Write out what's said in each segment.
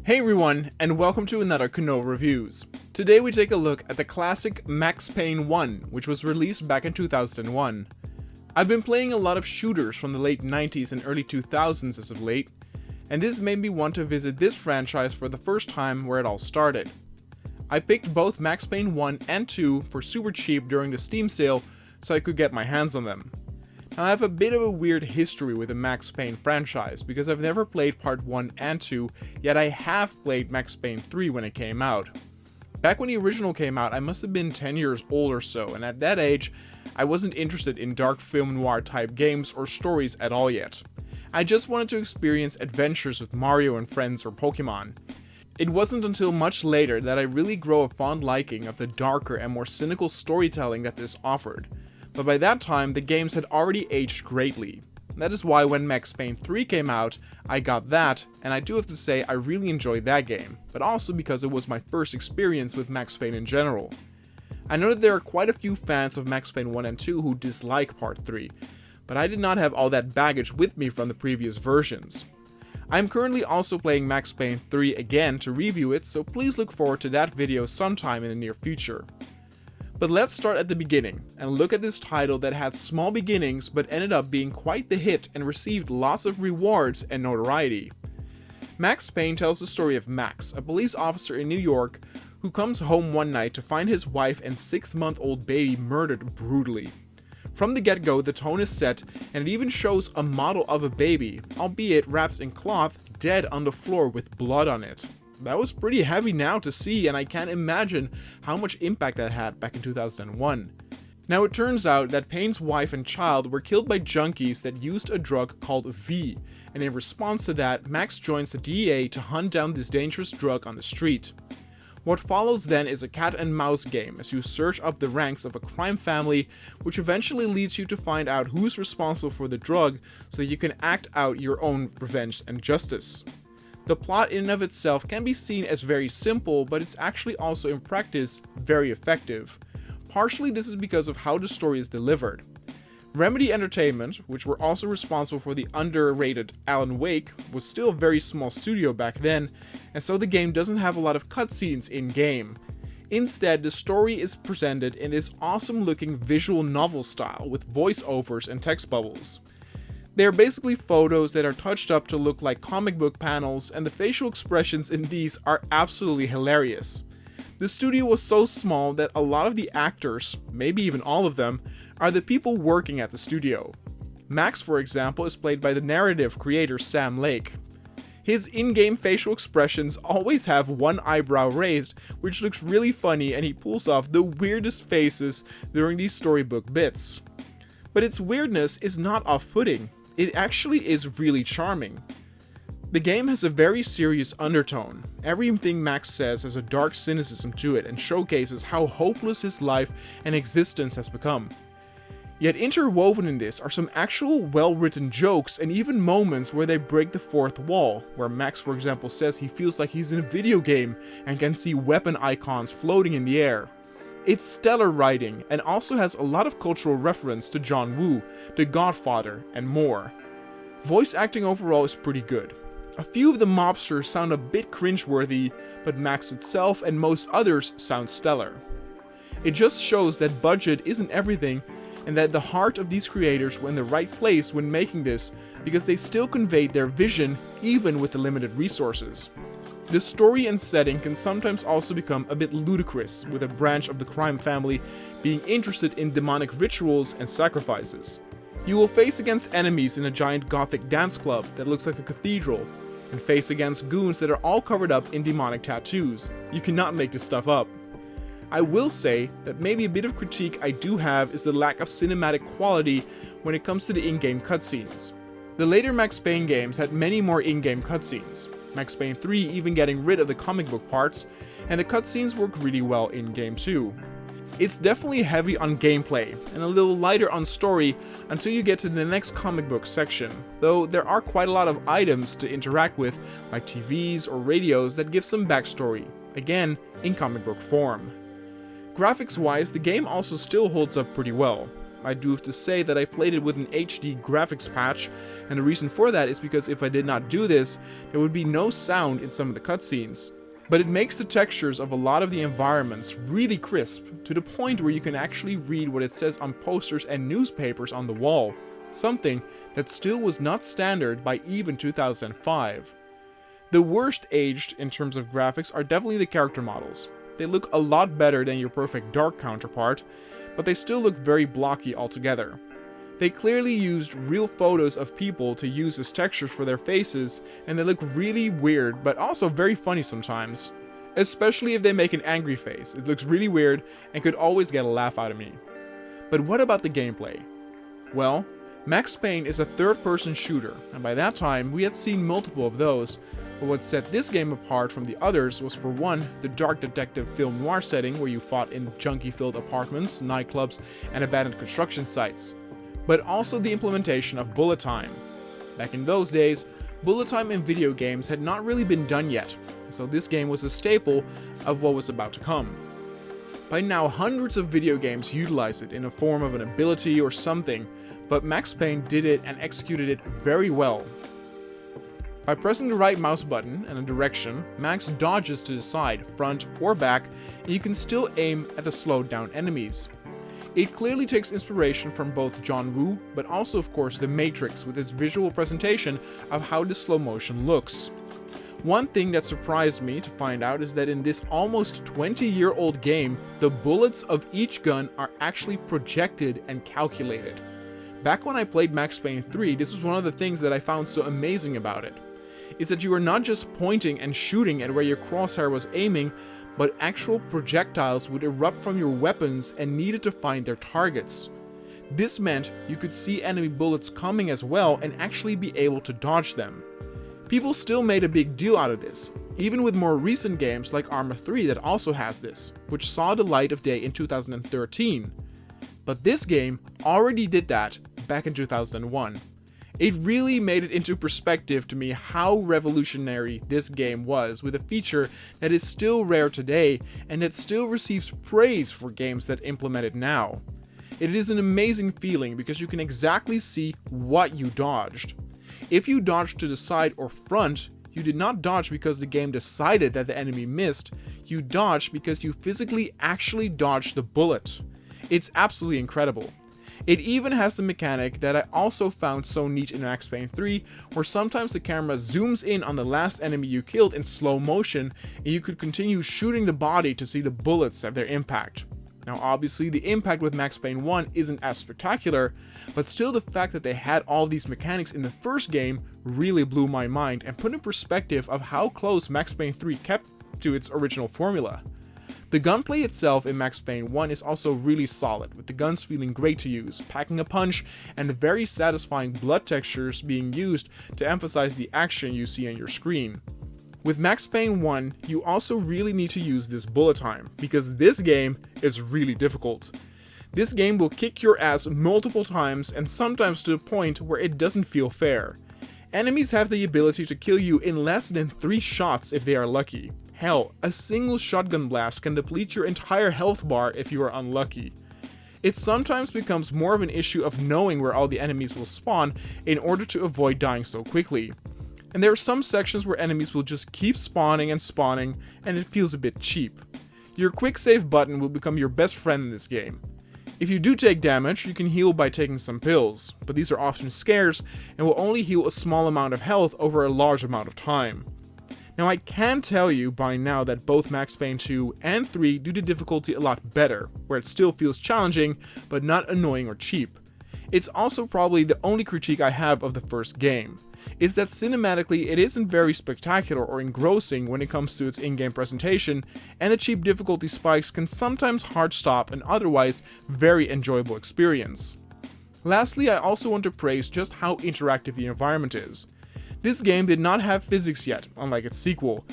Hey everyone, and welcome to another Kano Reviews. Today we take a look at the classic Max Payne 1, which was released back in 2001. I've been playing a lot of shooters from the late 90s and early 2000s as of late, and this made me want to visit this franchise for the first time where it all started. I picked both Max Payne 1 and 2 for super cheap during the Steam sale so I could get my hands on them. Now, I have a bit of a weird history with the Max Payne franchise because I've never played part 1 and 2, yet I have played Max Payne 3 when it came out. Back when the original came out, I must have been 10 years old or so, and at that age, I wasn't interested in dark film noir type games or stories at all yet. I just wanted to experience adventures with Mario and friends or Pokemon. It wasn't until much later that I really grew a fond liking of the darker and more cynical storytelling that this offered. But by that time, the games had already aged greatly. That is why when Max Payne 3 came out, I got that, and I do have to say I really enjoyed that game, but also because it was my first experience with Max Payne in general. I know that there are quite a few fans of Max Payne 1 and 2 who dislike part 3, but I did not have all that baggage with me from the previous versions. I am currently also playing Max Payne 3 again to review it, so please look forward to that video sometime in the near future. But let's start at the beginning, and look at this title that had small beginnings but ended up being quite the hit and received lots of rewards and notoriety. Max Payne tells the story of Max, a police officer in New York who comes home one night to find his wife and 6-month-old baby murdered brutally. From the get-go, the tone is set, and it even shows a model of a baby, albeit wrapped in cloth, dead on the floor with blood on it. That was pretty heavy now to see, and I can't imagine how much impact that had back in 2001. Now it turns out that Payne's wife and child were killed by junkies that used a drug called V, and in response to that, Max joins the DEA to hunt down this dangerous drug on the street. What follows then is a cat and mouse game as you search up the ranks of a crime family, which eventually leads you to find out who's responsible for the drug so that you can act out your own revenge and justice. The plot in and of itself can be seen as very simple, but it's actually also in practice very effective. Partially this is because of how the story is delivered. Remedy Entertainment, which were also responsible for the underrated Alan Wake, was still a very small studio back then, and so the game doesn't have a lot of cutscenes in-game. Instead, the story is presented in this awesome looking visual novel style with voiceovers and text bubbles. They are basically photos that are touched up to look like comic book panels, and the facial expressions in these are absolutely hilarious. The studio was so small that a lot of the actors, maybe even all of them, are the people working at the studio. Max, for example, is played by the narrative creator Sam Lake. His in-game facial expressions always have one eyebrow raised, which looks really funny, and he pulls off the weirdest faces during these storybook bits. But its weirdness is not off-putting. It actually is really charming. The game has a very serious undertone. Everything Max says has a dark cynicism to it and showcases how hopeless his life and existence has become. Yet interwoven in this are some actual well-written jokes and even moments where they break the fourth wall, where Max, for example, says he feels like he's in a video game and can see weapon icons floating in the air. It's stellar writing, and also has a lot of cultural reference to John Woo, The Godfather, and more. Voice acting overall is pretty good. A few of the mobsters sound a bit cringeworthy, but Max itself and most others sound stellar. It just shows that budget isn't everything, and that the heart of these creators were in the right place when making this, because they still conveyed their vision even with the limited resources. The story and setting can sometimes also become a bit ludicrous, with a branch of the crime family being interested in demonic rituals and sacrifices. You will face against enemies in a giant gothic dance club that looks like a cathedral, and face against goons that are all covered up in demonic tattoos. You cannot make this stuff up. I will say that maybe a bit of critique I do have is the lack of cinematic quality when it comes to the in-game cutscenes. The later Max Payne games had many more in-game cutscenes, Max Payne 3 even getting rid of the comic book parts, and the cutscenes work really well in-game too. It's definitely heavy on gameplay, and a little lighter on story until you get to the next comic book section, though there are quite a lot of items to interact with, like TVs or radios that give some backstory, again in comic book form. Graphics wise, the game also still holds up pretty well. I do have to say that I played it with an HD graphics patch, and the reason for that is because if I did not do this, there would be no sound in some of the cutscenes. But it makes the textures of a lot of the environments really crisp, to the point where you can actually read what it says on posters and newspapers on the wall, something that still was not standard by even 2005. The worst aged in terms of graphics are definitely the character models. They look a lot better than your Perfect Dark counterpart, but they still look very blocky altogether. They clearly used real photos of people to use as textures for their faces, and they look really weird, but also very funny sometimes. Especially if they make an angry face, it looks really weird and could always get a laugh out of me. But what about the gameplay? Well, Max Payne is a third-person shooter, and by that time we had seen multiple of those, but what set this game apart from the others was, for one, the dark detective film noir setting where you fought in junkie-filled apartments, nightclubs, and abandoned construction sites, but also the implementation of bullet time. Back in those days, bullet time in video games had not really been done yet, so this game was a staple of what was about to come. By now, hundreds of video games utilize it in a form of an ability or something, but Max Payne did it and executed it very well. By pressing the right mouse button and a direction, Max dodges to the side, front, or back, and you can still aim at the slowed down enemies. It clearly takes inspiration from both John Woo, but also of course The Matrix with its visual presentation of how the slow motion looks. One thing that surprised me to find out is that in this almost 20-year-old game, the bullets of each gun are actually projected and calculated. Back when I played Max Payne 3, this was one of the things that I found so amazing about it. Is that you are not just pointing and shooting at where your crosshair was aiming, but actual projectiles would erupt from your weapons and needed to find their targets. This meant you could see enemy bullets coming as well and actually be able to dodge them. People still made a big deal out of this, even with more recent games like Arma 3 that also has this, which saw the light of day in 2013. But this game already did that back in 2001. It really made it into perspective to me how revolutionary this game was, with a feature that is still rare today and that still receives praise for games that implement it now. It is an amazing feeling because you can exactly see what you dodged. If you dodged to the side or front, you did not dodge because the game decided that the enemy missed, you dodged because you physically actually dodged the bullet. It's absolutely incredible. It even has the mechanic that I also found so neat in Max Payne 3, where sometimes the camera zooms in on the last enemy you killed in slow motion, and you could continue shooting the body to see the bullets at their impact. Now obviously the impact with Max Payne 1 isn't as spectacular, but still the fact that they had all these mechanics in the first game really blew my mind and put in perspective of how close Max Payne 3 kept to its original formula. The gunplay itself in Max Payne 1 is also really solid, with the guns feeling great to use, packing a punch, and the very satisfying blood textures being used to emphasize the action you see on your screen. With Max Payne 1, you also really need to use this bullet time, because this game is really difficult. This game will kick your ass multiple times, and sometimes to the point where it doesn't feel fair. Enemies have the ability to kill you in less than 3 shots if they are lucky. Hell, a single shotgun blast can deplete your entire health bar if you are unlucky. It sometimes becomes more of an issue of knowing where all the enemies will spawn in order to avoid dying so quickly. And there are some sections where enemies will just keep spawning, and it feels a bit cheap. Your quick save button will become your best friend in this game. If you do take damage, you can heal by taking some pills, but these are often scarce and will only heal a small amount of health over a large amount of time. Now I can tell you by now that both Max Payne 2 and 3 do the difficulty a lot better, where it still feels challenging, but not annoying or cheap. It's also probably the only critique I have of the first game, is that cinematically it isn't very spectacular or engrossing when it comes to its in-game presentation, and the cheap difficulty spikes can sometimes hard stop an otherwise very enjoyable experience. Lastly, I also want to praise just how interactive the environment is. This game did not have physics yet, unlike its sequel,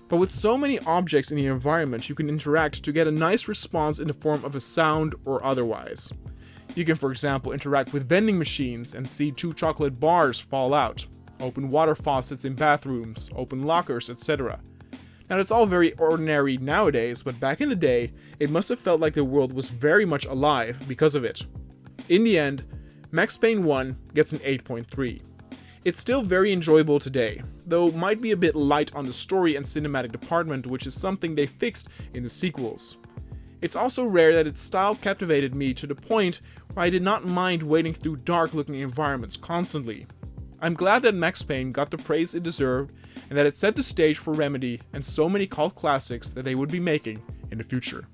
but with so many objects in the environment you can interact to get a nice response in the form of a sound or otherwise. You can, for example, interact with vending machines and see 2 chocolate bars fall out, open water faucets in bathrooms, open lockers, etc. Now that's all very ordinary nowadays, but back in the day, it must have felt like the world was very much alive because of it. In the end, Max Payne 1 gets an 8.3. It's still very enjoyable today, though might be a bit light on the story and cinematic department, which is something they fixed in the sequels. It's also rare that its style captivated me to the point where I did not mind wading through dark-looking environments constantly. I'm glad that Max Payne got the praise it deserved, and that it set the stage for Remedy and so many cult classics that they would be making in the future.